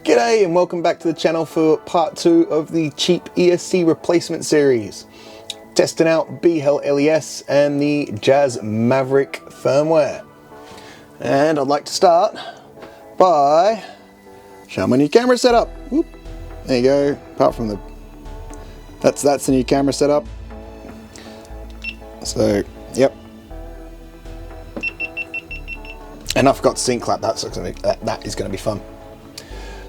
G'day and welcome back to the channel for part 2 of the cheap ESC replacement series. Testing out BL Heli S and the JAzzMaverick firmware. And I'd like to start by showing my new camera setup. Whoop. There you go, apart from the... That's the new camera setup. So, yep. And I forgot to sync clap, that is going to be fun.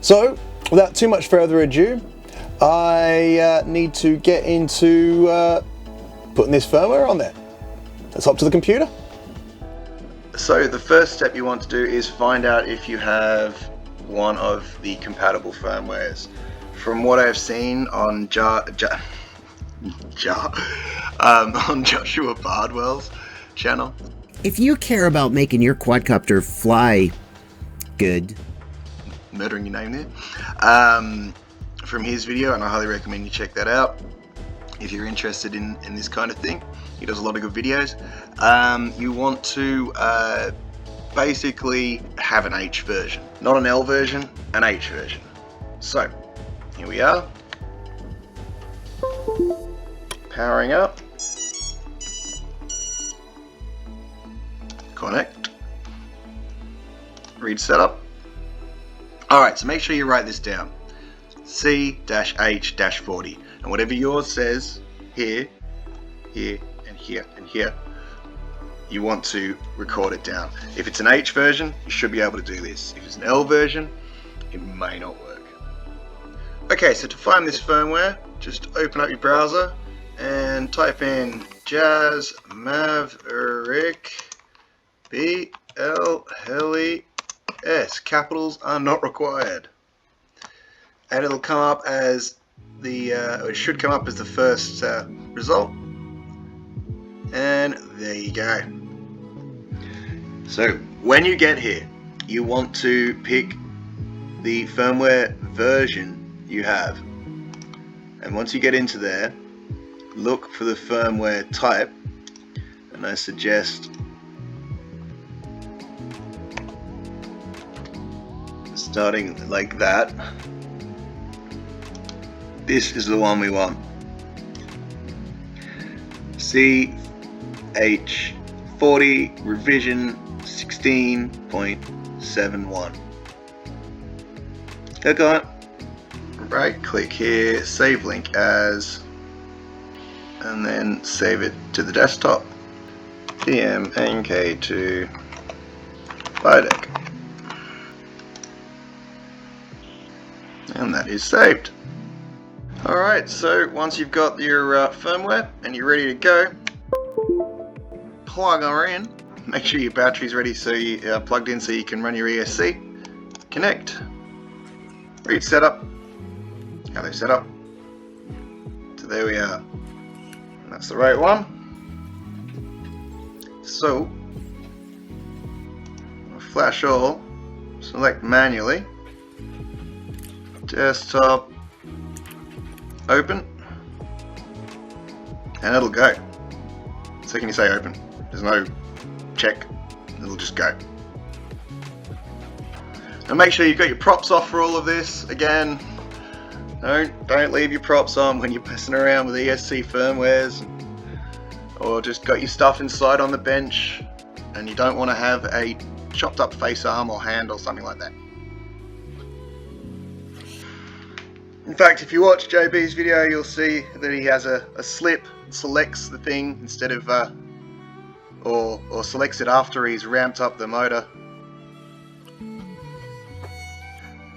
So, without too much further ado, I need to get into putting this firmware on there. Let's hop to the computer. So the first step you want to do is find out if you have one of the compatible firmwares. From what I've seen on on Joshua Bardwells' channel. If you care about making your quadcopter fly good, murdering your name there, from his video, and I highly recommend you check that out if you're interested in this kind of thing. He does a lot of good videos. You want to basically have an H version, not an L version, an H version. So here we are, powering up, connect, read setup. Alright, so make sure you write this down. C-H-40. And whatever yours says, here, here, and here, and here, you want to record it down. If it's an H version, you should be able to do this. If it's an L version, it may not work. Okay, so to find this firmware, just open up your browser and type in JazzMaverick BL Heli S. Capitals are not required. And it'll come up as the, it should come up as the first result. And there you go. So when you get here, you want to pick the firmware version you have. And once you get into there, look for the firmware type. And I suggest starting like that. This is the one we want. CH40 revision 16.71. Click on it. Right click here, save link as, and then save it to the desktop. Mk2 deck. And that is saved. Alright, so once you've got your firmware and you're ready to go, plug her in. Make sure your battery's ready, so you plugged in so you can run your ESC. Connect. Read setup. Hello setup. So there we are. And that's the right one. So flash all. Select manually. Desktop, open, and it'll go. The second you say open, there's no check, it'll just go. And make sure you've got your props off for all of this. Again, don't leave your props on when you're messing around with ESC firmwares, or just got your stuff inside on the bench and you don't want to have a chopped up face arm or hand or something like that. In fact, if you watch JB's video, you'll see that he has a slip, selects the thing instead of, or selects it after he's ramped up the motor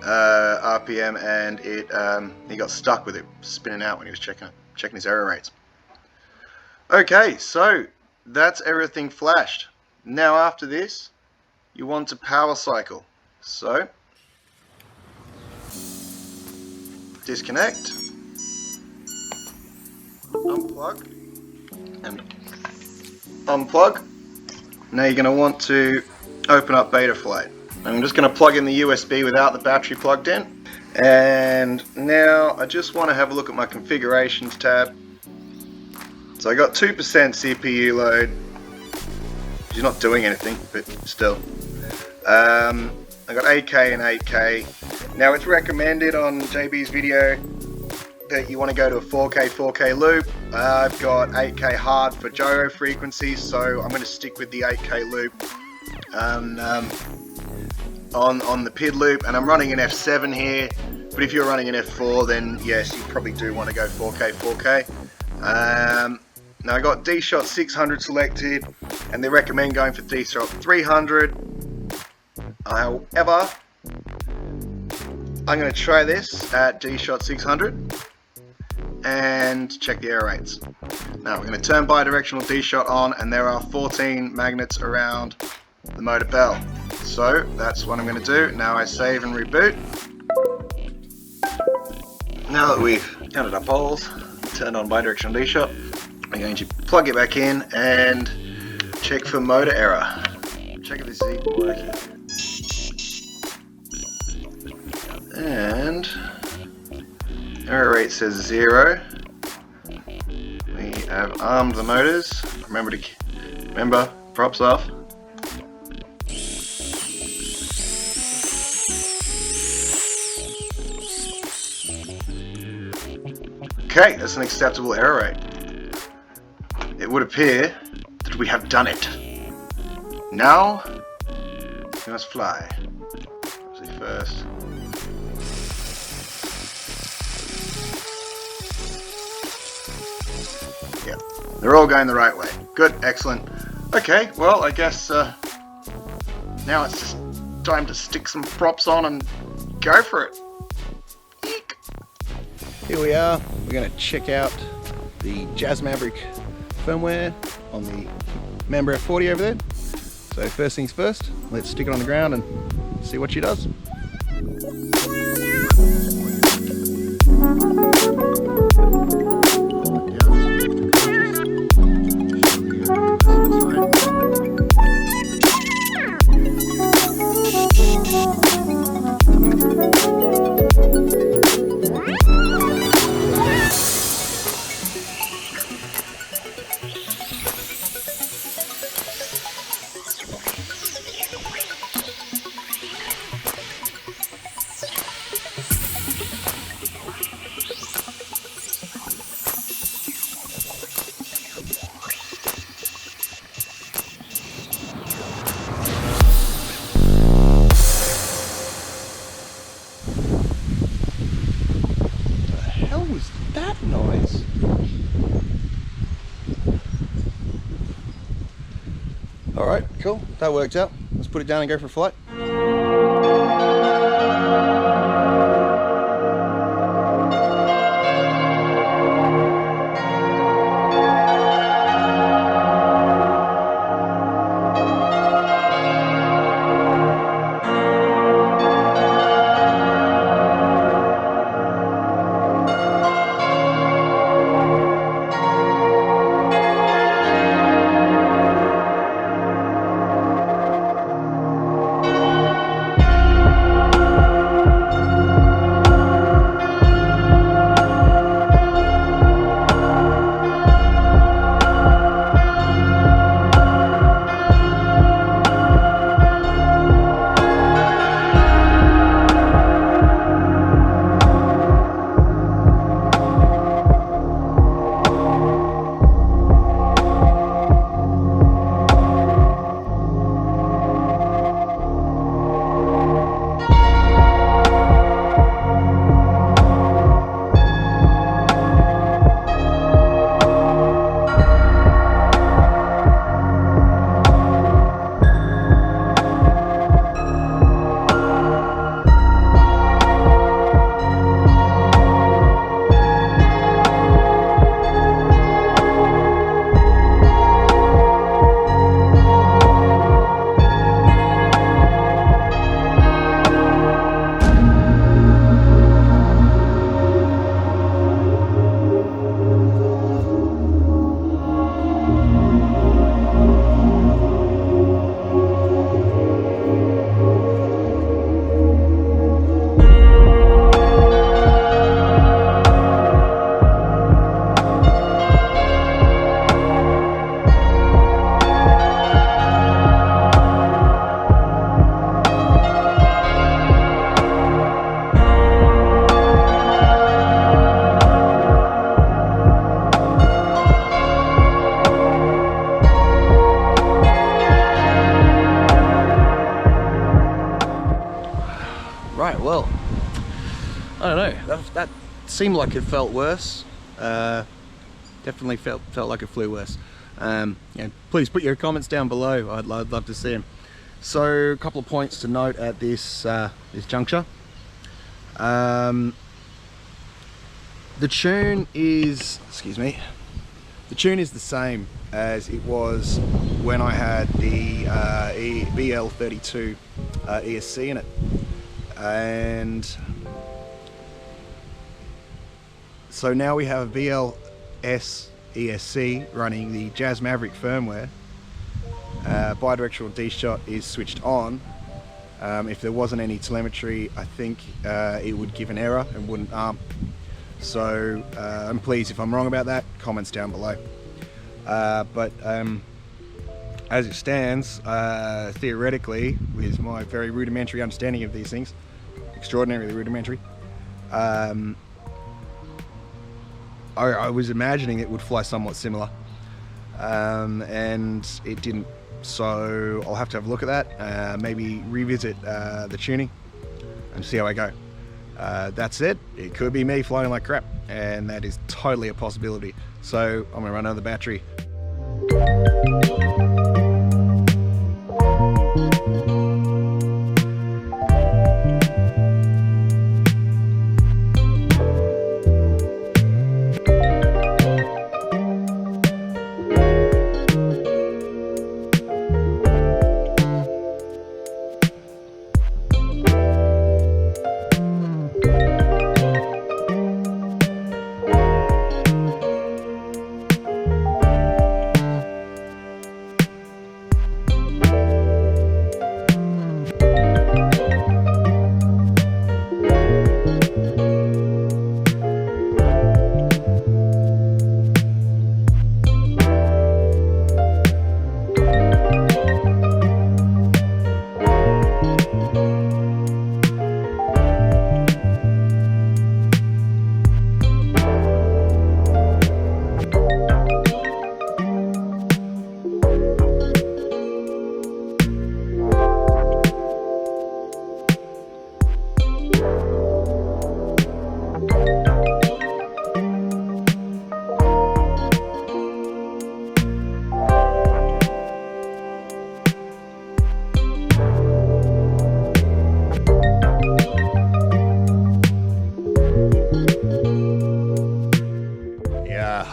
RPM, and he got stuck with it spinning out when he was checking his error rates. Okay, so that's everything flashed. Now after this, you want to power cycle. So disconnect, unplug, and unplug. Now you're going to want to open up Betaflight. I'm just going to plug in the USB without the battery plugged in. And now I just want to have a look at my configurations tab. So I got 2% CPU load. She's not doing anything, but still. I got 8K and 8K. Now it's recommended on JB's video that you want to go to a 4K loop. I've got 8K hard for gyro frequencies, so I'm going to stick with the 8K loop on the PID loop, and I'm running an F7 here, but if you're running an F4 then yes, you probably do want to go 4K. Now I got D-Shot 600 selected, and they recommend going for D-Shot 300. However, I'm going to try this at D-Shot 600 and check the error rates. Now we're going to turn bidirectional D-Shot on, and there are 14 magnets around the motor bell. So that's what I'm going to do. Now I save and reboot. Now that we've counted our poles, turned on bidirectional D-Shot, I'm going to plug it back in and check for motor error. Check if this is even working. And error rate says 0. We have armed the motors. Remember, props off. Okay, that's an acceptable error rate. It would appear that we have done it. Now, we must fly. Let's see first. Yeah, they're all going the right way. Good, excellent. Okay, well, I guess now it's just time to stick some props on and go for it. Eek. Here we are. We're going to check out the JazzMaverick firmware on the Mamba F40 over there. So first things first, let's stick it on the ground and see what she does. That noise. Alright, cool. That worked out. Let's put it down and go for a flight. well, I don't know, that seemed like it felt worse. Definitely felt like it flew worse. Yeah, please put your comments down below. I'd love to see them. So a couple of points to note at this this juncture. The tune is, the tune is the same as it was when I had the BL32 ESC in it, and so now we have BL ESC running the JAzzMaverick firmware. Bidirectional D-shot is switched on. If there wasn't any telemetry, I think it would give an error and wouldn't arm. So, and please, if I'm wrong about that, comments down below. But as it stands, theoretically, with my very rudimentary understanding of these things, extraordinarily rudimentary, I was imagining it would fly somewhat similar, and it didn't. So I'll have to have a look at that, maybe revisit the tuning and see how I go. That said, it could be me flying like crap, and that is totally a possibility. So I'm gonna run another battery.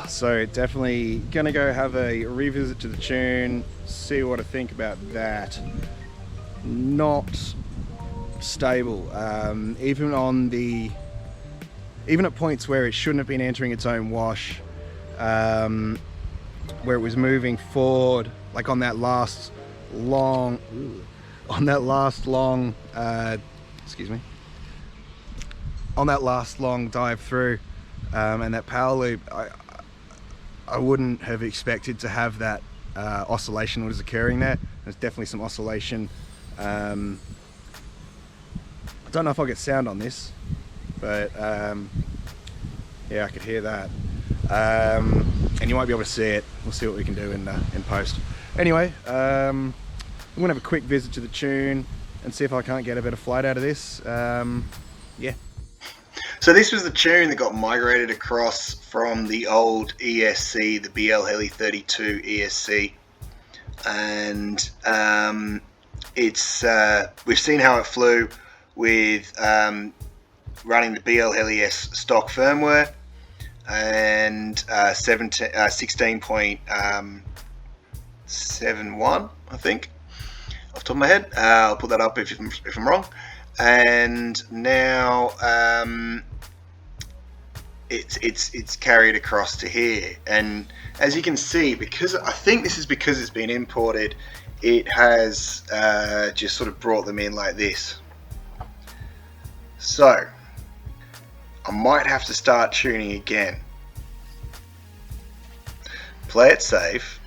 So definitely gonna go have a revisit to the tune, see what I think about that. Not stable, even at points where it shouldn't have been entering its own wash, where it was moving forward, like on that last long, on that last long dive through, and that power loop. I wouldn't have expected to have that oscillation that was occurring there. There's definitely some oscillation. I don't know if I'll get sound on this, but yeah, I could hear that. And you might be able to see it. We'll see what we can do in post. Anyway, I'm gonna have a quick visit to the tune and see if I can't get a better flight out of this. Yeah. So this was the tune that got migrated across from the old ESC, the BLheli 32 ESC, and we've seen how it flew with running the BLheli S stock firmware and 16.71, I think, off the top of my head. I'll put that up if I'm wrong. And now it's carried across to here, and as you can see, because I think this is because it's been imported, it has just sort of brought them in like this. So I might have to start tuning again. Play it safe,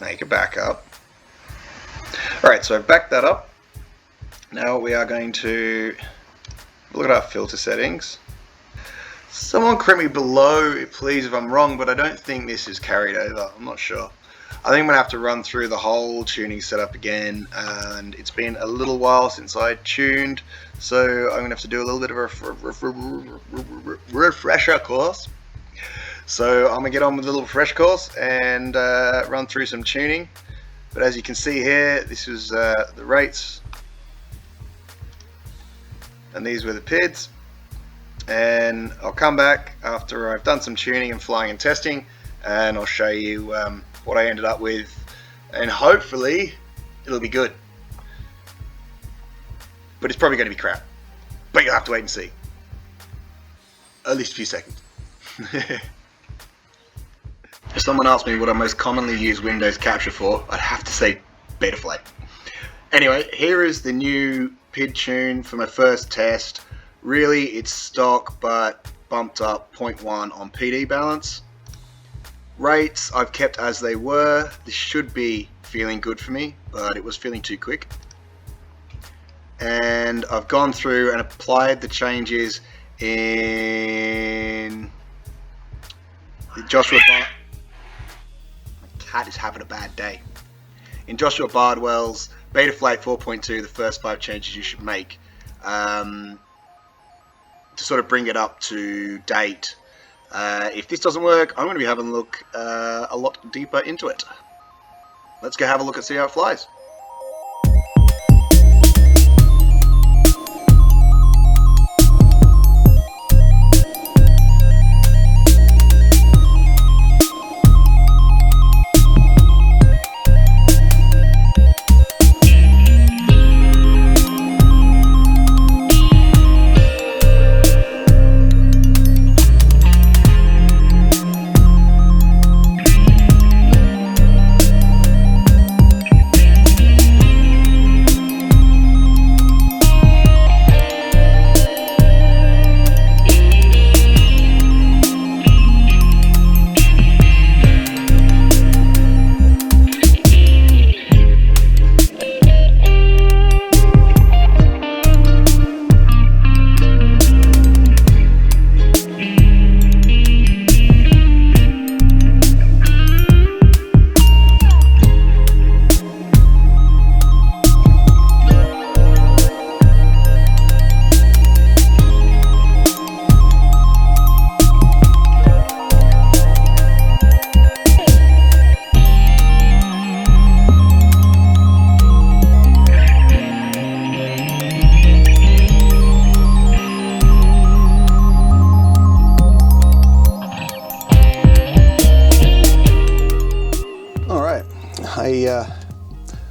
make a backup. Alright, so I've backed that up. Now we are going to look at our filter settings. Someone correct me below, please, if I'm wrong, but I don't think this is carried over. I'm not sure. I think I'm gonna have to run through the whole tuning setup again, and it's been a little while since I tuned, so I'm gonna have to do a little bit of a refresher course. So I'm gonna get on with a little refresh course and run through some tuning. But as you can see here, this was the rates, and these were the PIDs. And I'll come back after I've done some tuning and flying and testing, and I'll show you what I ended up with, and hopefully it'll be good. But it's probably going to be crap. But you'll have to wait and see. At least a few seconds. If someone asked me what I most commonly use Windows Capture for, I'd have to say Betaflight. Anyway, here is the new PID tune for my first test. Really, it's stock, but bumped up 0.1 on PD balance. Rates I've kept as they were. This should be feeling good for me, but it was feeling too quick. And I've gone through and applied the changes in Joshua My cat is having a bad day. In Joshua Bardwells Betaflight 4.2, the first 5 changes you should make to sort of bring it up to date. If this doesn't work, I'm going to be having a look a lot deeper into it. Let's go have a look and see how it flies.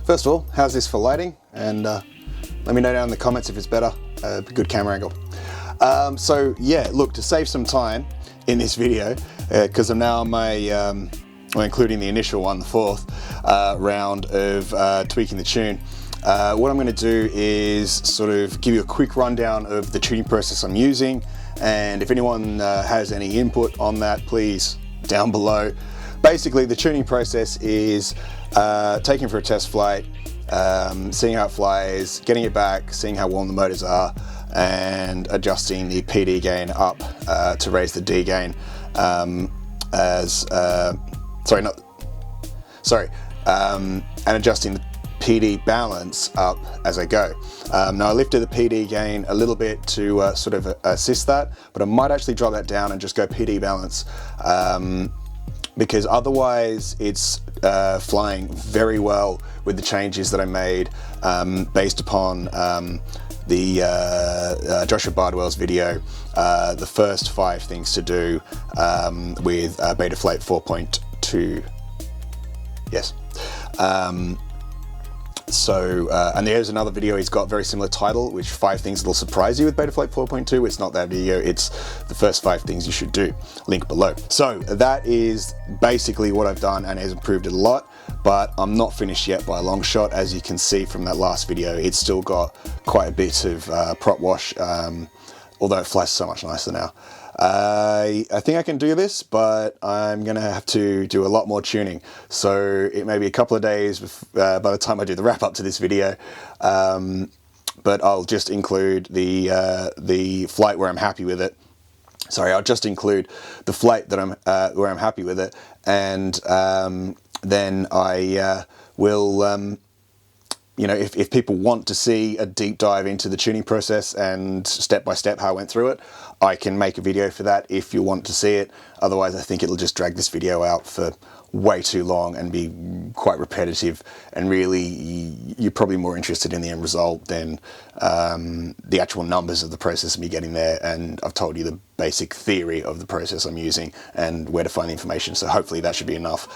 First of all, how's this for lighting? And let me know down in the comments if it's better. Good camera angle. So yeah, look, to save some time in this video, because I'm now on my, well, including the initial one, the 4th round of tweaking the tune. What I'm going to do is sort of give you a quick rundown of the tuning process I'm using, and if anyone has any input on that, please down below. Basically, the tuning process is taking for a test flight, seeing how it flies, getting it back, seeing how warm the motors are, and adjusting the PD gain up to raise the D gain and adjusting the PD balance up as I go. Now I lifted the PD gain a little bit to sort of assist that, but I might actually drop that down and just go PD balance, because otherwise it's flying very well with the changes that I made based upon the Joshua Bardwells video, the first 5 things to do with Betaflight 4.2. Yes. And there's another video he's got, very similar title, which 5 things that'll surprise you with Betaflight 4.2. It's not that video, it's the first 5 things you should do. Link below. So that is basically what I've done, and has improved it a lot, but I'm not finished yet by a long shot. As you can see from that last video, it's still got quite a bit of prop wash, although it flies so much nicer now. I think I can do this, but I'm gonna have to do a lot more tuning, so it may be a couple of days by the time I do the wrap up to this video, but I'll just include the flight where I'm happy with it. Sorry, I'll just include the flight that where I'm happy with it, and then I will, you know, if people want to see a deep dive into the tuning process and step by step how I went through it, I can make a video for that if you want to see it. Otherwise, I think it'll just drag this video out for way too long and be quite repetitive, and really you're probably more interested in the end result than the actual numbers of the process and me getting there. And I've told you the basic theory of the process I'm using and where to find the information, so hopefully that should be enough.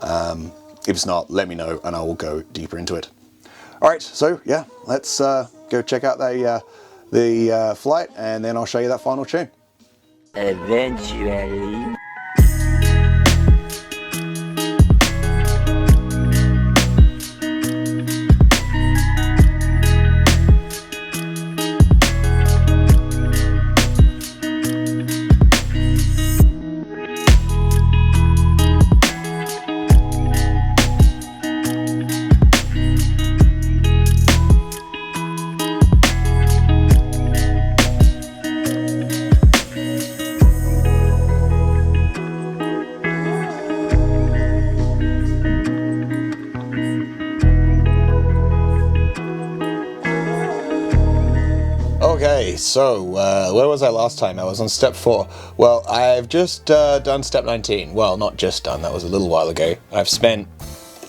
If it's not, let me know and I will go deeper into it. Alright, so yeah, let's go check out the flight, and then I'll show you that final tune. Eventually. Okay, so where was I last time? I was on step 4. Well, I've just done step 19. Well, not just done, that was a little while ago. I've spent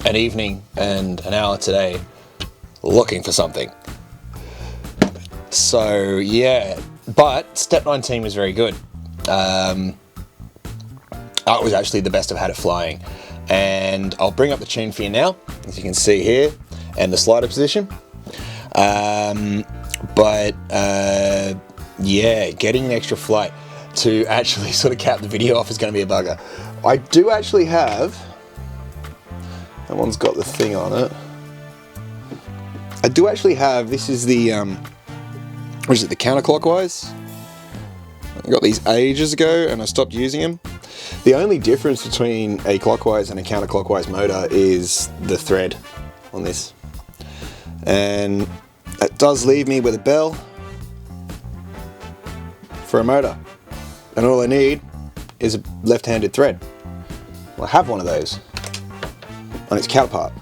an evening and an hour today looking for something. So yeah, but step 19 was very good. It was actually the best I've had it flying. And I'll bring up the tune for you now, as you can see here, and the slider position. Yeah, getting an extra flight to actually sort of cap the video off is going to be a bugger. I do actually have, that one's got the thing on it. I do actually have, this is the, what is it, the counterclockwise? I got these ages ago and I stopped using them. The only difference between a clockwise and a counterclockwise motor is the thread on this. And that does leave me with a bell for a motor, and all I need is a left-handed thread. Well, I have one of those on its counterpart,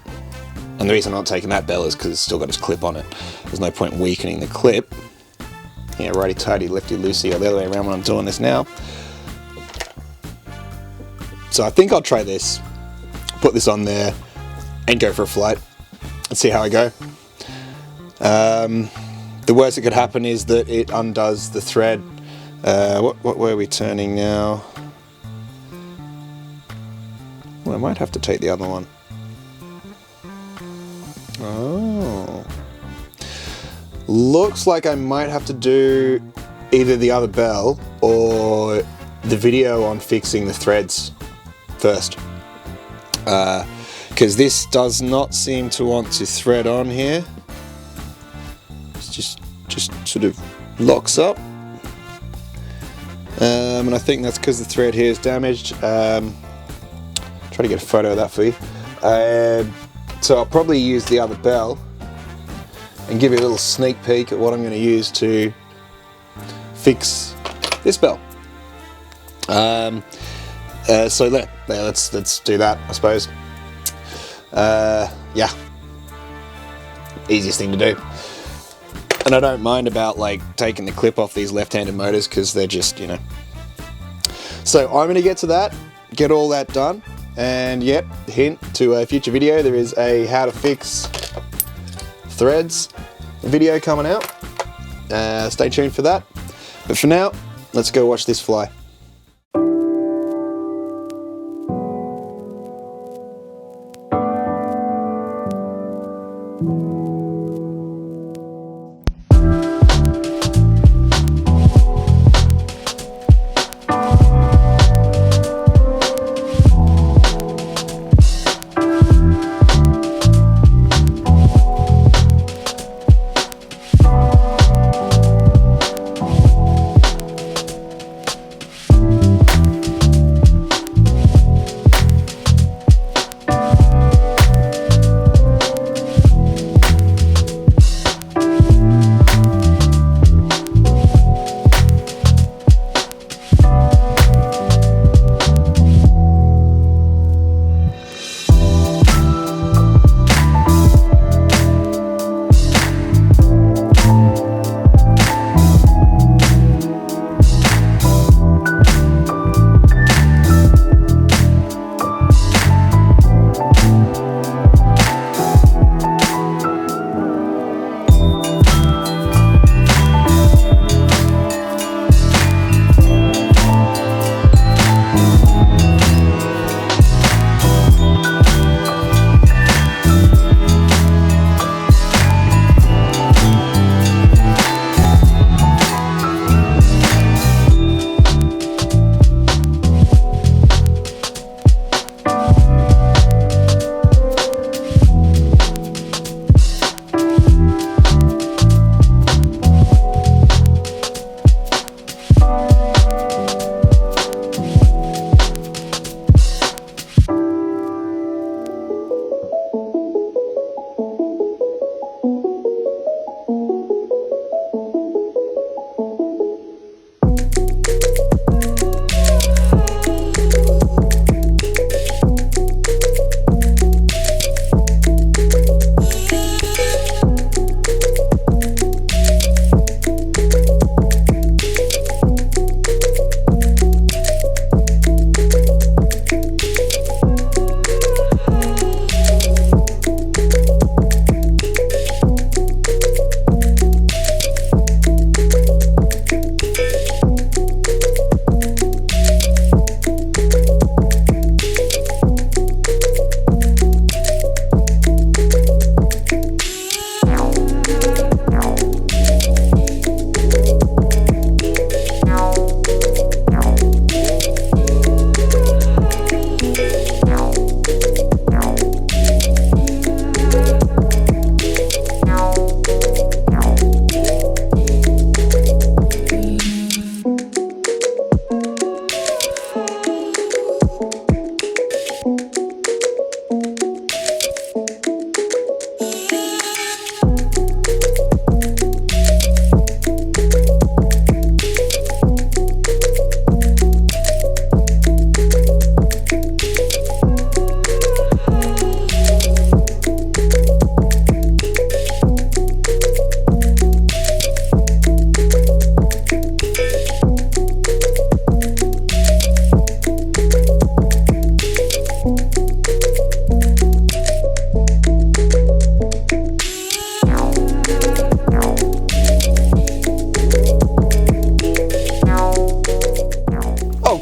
and the reason I'm not taking that bell is because it's still got its clip on it. There's no point weakening the clip. Yeah, righty-tighty, lefty-loosey, or the other way around when I'm doing this now. So I think I'll try this, put this on there, and go for a flight, and see how I go. The worst that could happen is that it undoes the thread. What way are we turning now? Well, I might have to take the other one. Oh. Looks like I might have to do either the other bell or the video on fixing the threads first. Because this does not seem to want to thread on here. Just sort of locks up, and I think that's because the thread here is damaged. Try to get a photo of that for you. So I'll probably use the other bell and give you a little sneak peek at what I'm going to use to fix this bell. So let's do that, I suppose. Yeah, easiest thing to do. And I don't mind about like taking the clip off these left-handed motors because they're just, you know. So I'm going to get to that, get all that done, and yep, hint to a future video, there is a how to fix threads video coming out. Stay tuned for that. But for now, let's go watch this fly.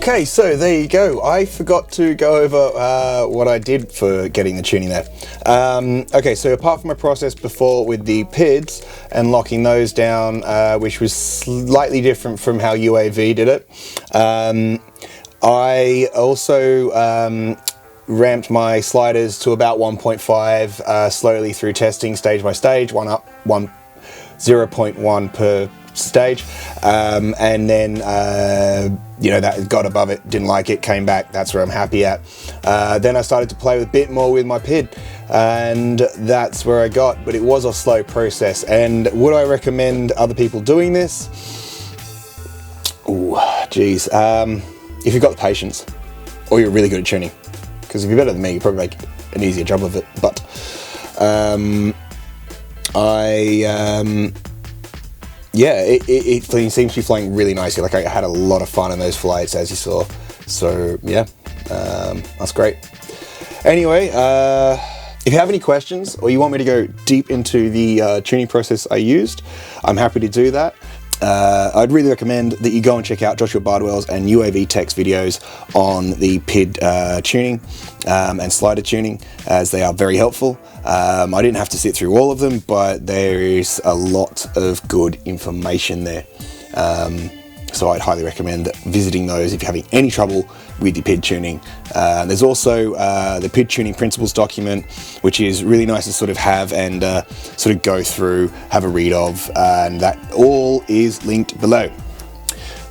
Okay, so there you go. I forgot to go over what I did for getting the tuning there. Okay, so apart from my process before with the PIDs and locking those down, which was slightly different from how UAV did it, I also ramped my sliders to about 1.5 slowly through testing stage by stage, 0.1 per stage, and then you know, that got above it, didn't like it, came back, that's where I'm happy at. Then I started to play a bit more with my PID, and that's where I got, but it was a slow process. And would I recommend other people doing this? Ooh, geez, if you've got the patience, or you're really good at tuning, because if you're better than me, you probably make an easier job of it. But yeah, it seems to be flying really nicely. Like, I had a lot of fun in those flights, as you saw. So yeah, that's great. Anyway, if you have any questions or you want me to go deep into the tuning process I used, I'm happy to do that. I'd really recommend that you go and check out Joshua Bardwells and UAV Tech's videos on the PID tuning and slider tuning, as they are very helpful. I didn't have to sit through all of them, but there is a lot of good information there. So I'd highly recommend visiting those if you're having any trouble with your PID tuning. There's also the PID tuning principles document, which is really nice to sort of have and sort of go through, have a read of, and that all is linked below.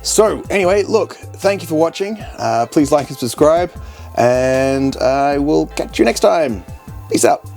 So anyway, look, thank you for watching. Please like and subscribe, and I will catch you next time. Peace out.